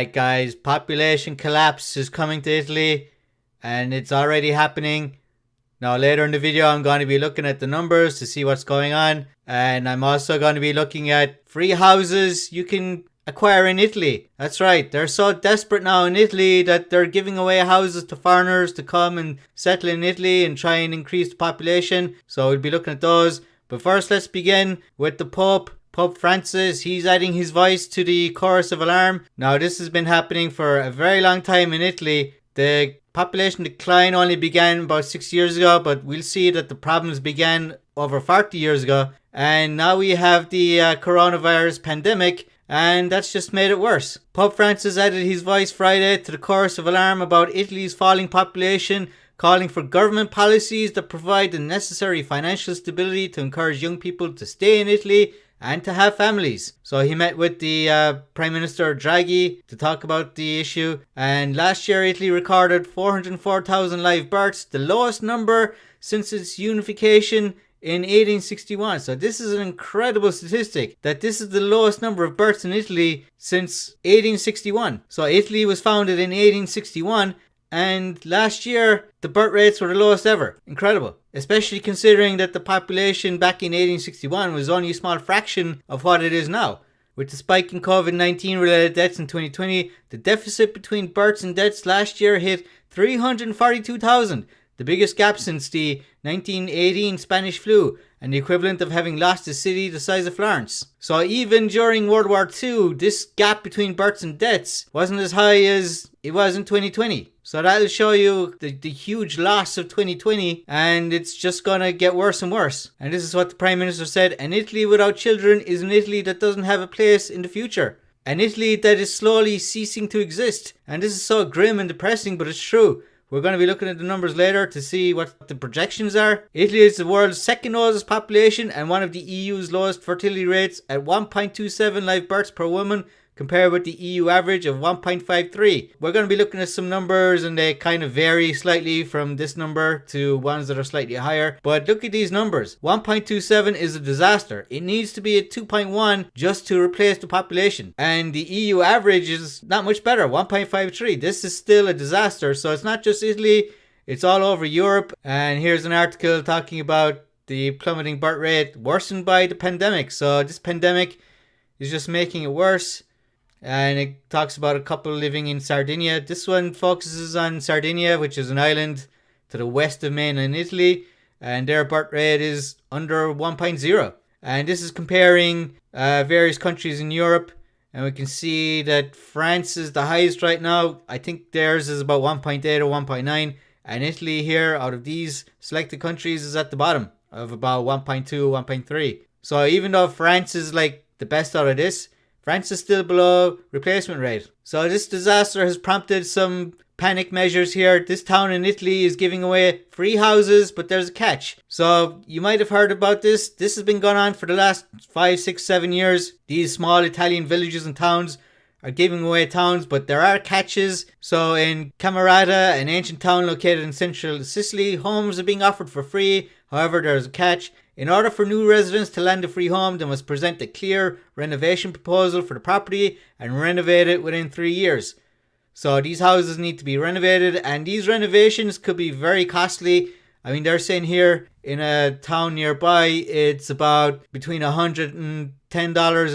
Alright guys, population collapse is coming to Italy and it's already happening. Now later in the video I'm going to be looking at the numbers to see what's going on, and I'm also going to be looking at free houses you can acquire in Italy. That's right, they're so desperate now in Italy that they're giving away houses to foreigners to come and settle in Italy and try and increase the population. So we'll be looking at those. But first let's begin with the Pope Francis. He's adding his voice to the chorus of alarm. Now this has been happening for a very long time in Italy. The population decline only began about 6 years ago, but we'll see that the problems began over 40 years ago. And now we have the coronavirus pandemic, and that's just made it worse. Pope Francis added his voice Friday to the chorus of alarm about Italy's falling population, calling for government policies that provide the necessary financial stability to encourage young people to stay in Italy and to have families. So he met with the Prime Minister Draghi to talk about the issue. And last year Italy recorded 404,000 live births, the lowest number since its unification in 1861. So this is an incredible statistic, that this is the lowest number of births in Italy since 1861. So Italy was founded in 1861, and last year the birth rates were the lowest ever. Incredible. Especially considering that the population back in 1861 was only a small fraction of what it is now. With the spike in COVID-19 related deaths in 2020, the deficit between births and deaths last year hit 342,000, the biggest gap since the 1918 Spanish flu, and the equivalent of having lost a city the size of Florence. So even during World War II, this gap between births and deaths wasn't as high as it was in 2020. So that'll show you the huge loss of 2020, and it's just gonna get worse and worse. And this is what the Prime Minister said: an Italy without children is an Italy that doesn't have a place in the future. An Italy that is slowly ceasing to exist. And this is so grim and depressing, but it's true. We're going to be looking at the numbers later to see what the projections are. Italy is the world's second lowest population and one of the EU's lowest fertility rates at 1.27 live births per woman, compared with the EU average of 1.53. We're going to be looking at some numbers, and they kind of vary slightly from this number to ones that are slightly higher. But look at these numbers. 1.27 is a disaster. It needs to be at 2.1 just to replace the population. And the EU average is not much better, 1.53. This is still a disaster. So it's not just Italy, it's all over Europe. And here's an article talking about the plummeting birth rate worsened by the pandemic. So this pandemic is just making it worse. And it talks about a couple living in Sardinia. This one focuses on Sardinia, which is an island to the west of mainland Italy, and their birth rate is under 1.0. And this is comparing various countries in Europe, and we can see that France is the highest right now. I think theirs is about 1.8 or 1.9, and Italy here, out of these selected countries, is at the bottom of about 1.2, 1.3. So even though France is like the best out of this, France is still below replacement rate. So this disaster has prompted some panic measures here. This town in Italy is giving away free houses, but there's a catch. So you might have heard about this. This has been going on for the last 5, 6, 7 years. These small Italian villages and towns are giving away towns, but there are catches. So in Camerata, an ancient town located in central Sicily, homes are being offered for free. However, there's a catch. In order for new residents to land a free home, they must present a clear renovation proposal for the property and renovate it within 3 years. So these houses need to be renovated, and these renovations could be very costly. I mean, they're saying here in a town nearby, it's about between $110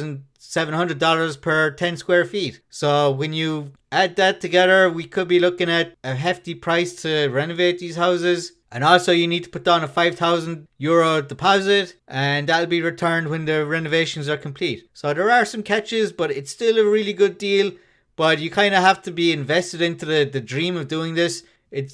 and $700 per 10 square feet. So when you add that together, we could be looking at a hefty price to renovate these houses. And also you need to put down a €5,000 deposit, and that'll be returned when the renovations are complete. So there are some catches, but it's still a really good deal. But you kind of have to be invested into the dream of doing this.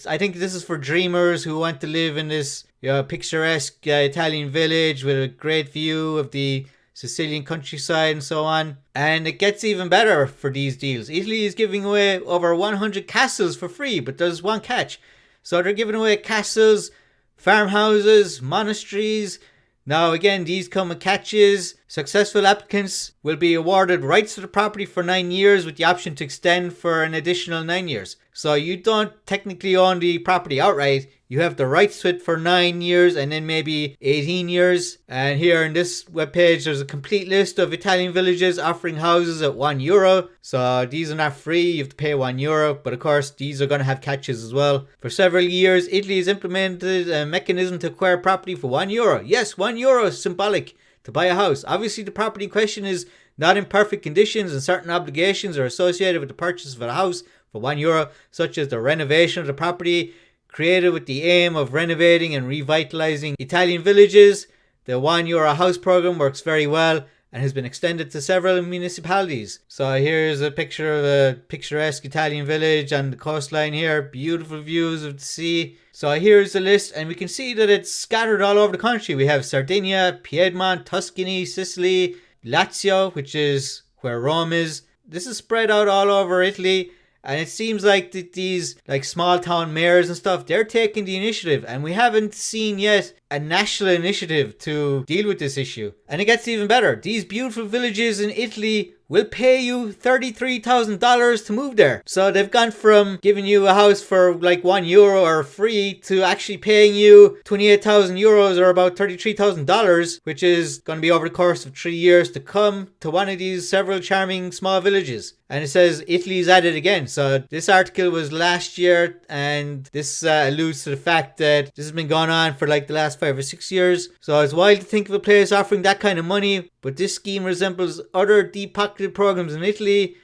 I think this is for dreamers who want to live in this picturesque Italian village with a great view of the Sicilian countryside and so on. And it gets even better for these deals. Italy is giving away over 100 castles for free, but there's one catch. So they're giving away castles, farmhouses, monasteries. Now again, these come with catches. Successful applicants will be awarded rights to the property for 9 years with the option to extend for an additional 9 years. So you don't technically own the property outright. You have the rights to it for 9 years and then maybe 18 years. And here in this webpage, there's a complete list of Italian villages offering houses at €1. So these are not free, you have to pay €1. But of course, these are going to have catches as well. For several years, Italy has implemented a mechanism to acquire property for €1. Yes, €1 is symbolic to buy a house. Obviously, the property in question is not in perfect conditions and certain obligations are associated with the purchase of a house for €1, such as the renovation of the property, created with the aim of renovating and revitalizing Italian villages. The €1 house program works very well and has been extended to several municipalities. So here's a picture of a picturesque Italian village on the coastline here. Beautiful views of the sea. So here's the list, and we can see that it's scattered all over the country. We have Sardinia, Piedmont, Tuscany, Sicily, Lazio, which is where Rome is. This is spread out all over Italy. And it seems like these like small town mayors and stuff, they're taking the initiative. And we haven't seen yet a national initiative to deal with this issue. And it gets even better. These beautiful villages in Italy will pay you $33,000 to move there. So they've gone from giving you a house for like €1 or free to actually paying you €28,000 or about $33,000, which is going to be over the course of 3 years to come to one of these several charming small villages. And it says Italy's at it again. So this article was last year, and this alludes to the fact that this has been going on for like the last 5 or 6 years. So it's wild to think of a place offering that kind of money, but this scheme resembles other deep-pocketed programs in Italy,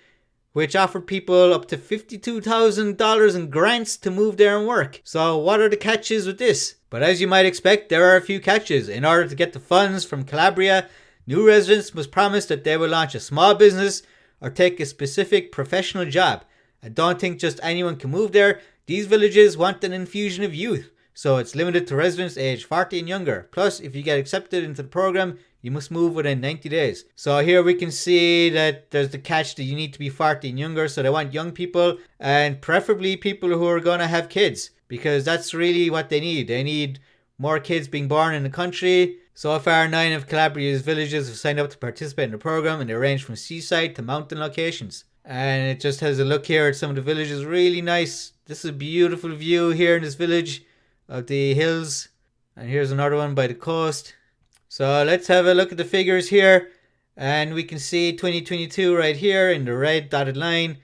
which offer people up to $52,000 in grants to move there and work. So what are the catches with this? But as you might expect, there are a few catches. In order to get the funds from Calabria, new residents must promise that they will launch a small business or take a specific professional job. I don't think just anyone can move there. These villages want an infusion of youth, so it's limited to residents aged 40 and younger. Plus, if you get accepted into the program, you must move within 90 days. So here we can see that there's the catch that you need to be 40 and younger. So they want young people, and preferably people who are going to have kids, because that's really what they need. They need more kids being born in the country. So far, 9 of Calabria's villages have signed up to participate in the program, and they range from seaside to mountain locations. And it just has a look here at some of the villages. Really nice. This is a beautiful view here in this village of the hills. And here's another one by the coast. So let's have a look at the figures here. And we can see 2022 right here in the red dotted line.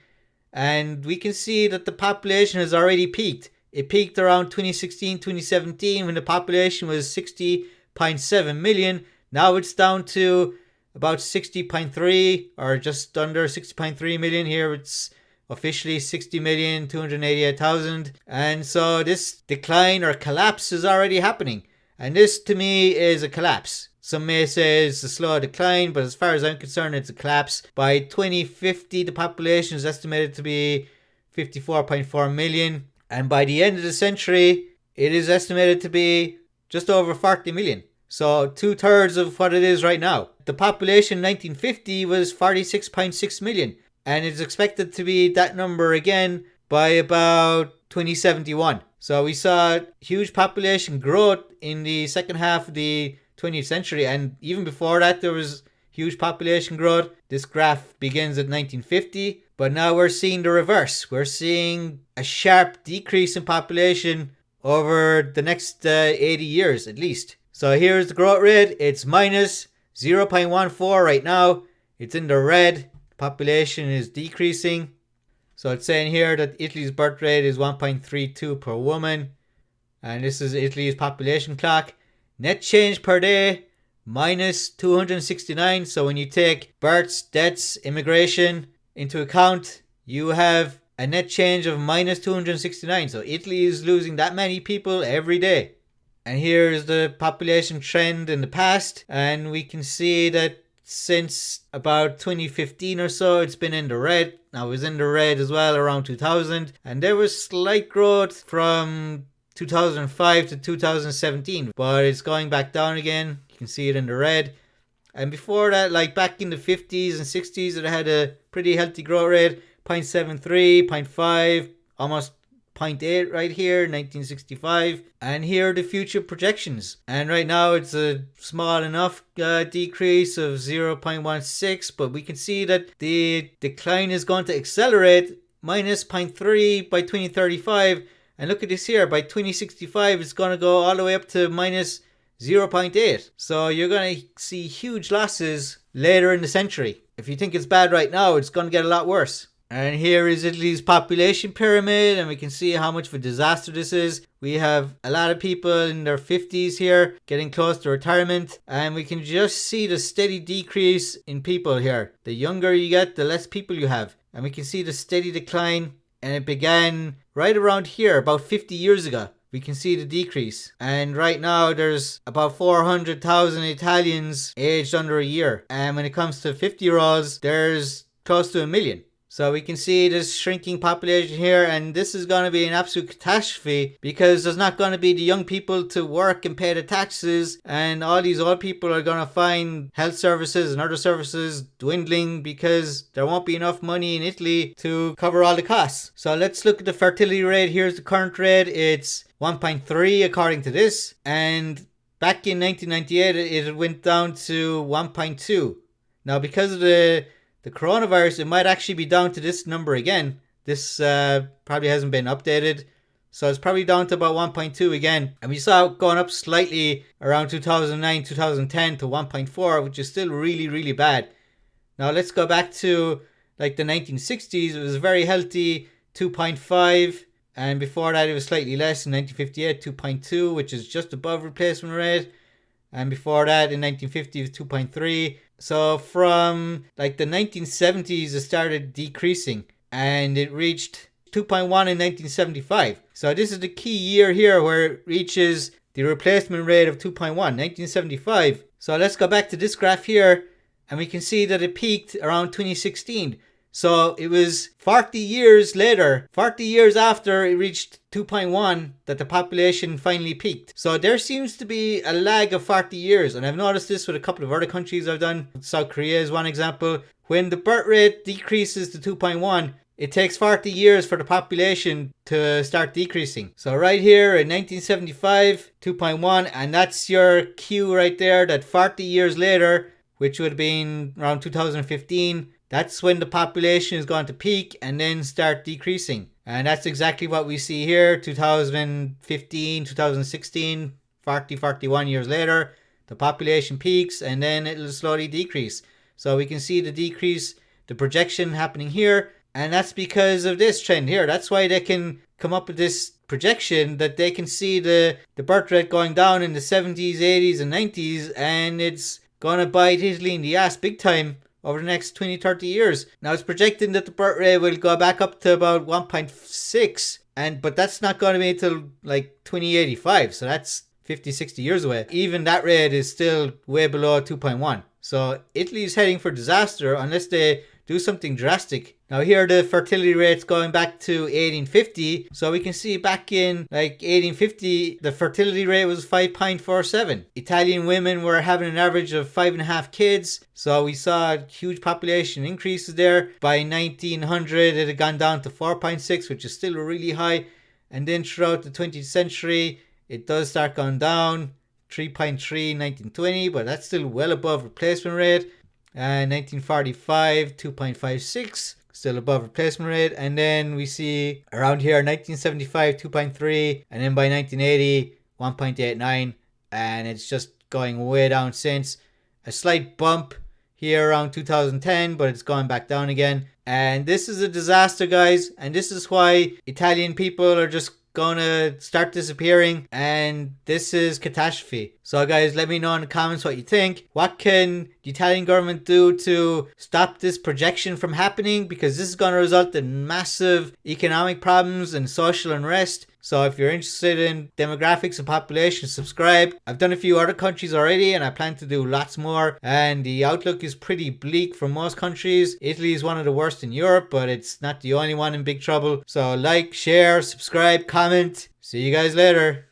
And we can see that the population has already peaked. It peaked around 2016, 2017 when the population was 60.7 million. Now it's down to about 60.3 or just under 60.3 million. Here it's officially 60,288,000. And so this decline or collapse is already happening. And this to me is a collapse. Some may say it's a slow decline, but as far as I'm concerned, it's a collapse. By 2050, the population is estimated to be 54.4 million. And by the end of the century, it is estimated to be just over 40 million. So 2/3 of what it is right now. The population in 1950 was 46.6 million. And it's expected to be that number again by about 2071. So we saw huge population growth in the second half of the 20th century. And even before that, there was huge population growth. This graph begins at 1950. But now we're seeing the reverse. We're seeing a sharp decrease in population over the next 80 years at least. So here's the growth rate. It's minus 0.14 right now. It's in the red. Population is decreasing. So it's saying here that Italy's birth rate is 1.32 per woman. And this is Italy's population clock. Net change per day, minus 269. So when you take births, deaths, immigration into account, you have a net change of minus 269. So Italy is losing that many people every day. And here's the population trend in the past. And we can see that since about 2015 or so, it's been in the red. Now it was in the red as well around 2000. And there was slight growth from 2005 to 2017. But it's going back down again. You can see it in the red. And before that, like back in the 50s and 60s, it had a pretty healthy growth rate. 0.73, 0.5, almost 0.8 right here, 1965. And here are the future projections. And right now it's a small enough decrease of 0.16, but we can see that the decline is going to accelerate minus 0.3 by 2035. And look at this here, by 2065 it's going to go all the way up to minus 0.8. So you're going to see huge losses later in the century. If you think it's bad right now, it's going to get a lot worse. And here is Italy's population pyramid, and we can see how much of a disaster this is. We have a lot of people in their 50s here, getting close to retirement, and we can just see the steady decrease in people here. The younger you get, the less people you have. And we can see the steady decline, and it began right around here, about 50 years ago. We can see the decrease. And right now there's about 400,000 Italians aged under a year. And when it comes to 50-year-olds, there's close to 1 million. So we can see this shrinking population here, and this is going to be an absolute catastrophe because there's not going to be the young people to work and pay the taxes, and all these old people are going to find health services and other services dwindling because there won't be enough money in Italy to cover all the costs. So let's look at the fertility rate. Here's the current rate. It's 1.3 according to this, and back in 1998 it went down to 1.2. Now because of the coronavirus, it might actually be down to this number again. This probably hasn't been updated. So it's probably down to about 1.2 again. And we saw it going up slightly around 2009, 2010 to 1.4, which is still really, really bad. Now let's go back to like the 1960s. It was very healthy, 2.5. And before that, it was slightly less in 1958, 2.2, which is just above replacement rate. And before that, in 1950, it was 2.3. So from like the 1970s, it started decreasing and it reached 2.1 in 1975. So this is the key year here where it reaches the replacement rate of 2.1, 1975. So let's go back to this graph here and we can see that it peaked around 2016. So it was 40 years later, 40 years after it reached 2.1 that the population finally peaked. So there seems to be a lag of 40 years. And I've noticed this with a couple of other countries I've done. South Korea is one example. When the birth rate decreases to 2.1, it takes 40 years for the population to start decreasing. So right here in 1975, 2.1, and that's your cue right there that 40 years later, which would have been around 2015, that's when the population is going to peak and then start decreasing. And that's exactly what we see here, 2015, 2016, 41 years later, the population peaks and then it'll slowly decrease. So we can see the decrease, the projection happening here, and that's because of this trend here. That's why they can come up with this projection that they can see the birth rate going down in the 70s, 80s and 90s, and it's going to bite Italy in the ass big time over the next 20, 30 years. Now it's projecting that the birth rate will go back up to about 1.6, but that's not going to be until like 2085. So that's 50, 60 years away. Even that rate is still way below 2.1. So Italy is heading for disaster unless they do something drastic. Now here are the fertility rates going back to 1850. So we can see back in like 1850, the fertility rate was 5.47. Italian women were having an average of 5.5 kids. So we saw huge population increases there. By 1900, it had gone down to 4.6, which is still really high. And then throughout the 20th century, it does start going down. 3.3 in 1920, but that's still well above replacement rate. 1945, 2.56, still above replacement rate. And then we see around here 1975, 2.3, and then by 1980, 1.89, and it's just going way down since. A slight bump here around 2010, but it's going back down again. And this is a disaster, guys, and this is why Italian people are just gonna start disappearing, and this is catastrophe. So guys, let me know in the comments what you think. What can the Italian government do to stop this projection from happening? Because this is going to result in massive economic problems and social unrest. So if you're interested in demographics and population, subscribe. I've done a few other countries already and I plan to do lots more, and the outlook is pretty bleak for most countries. Italy is one of the worst in Europe, but it's not the only one in big trouble. So like, share, subscribe, comment. See you guys later.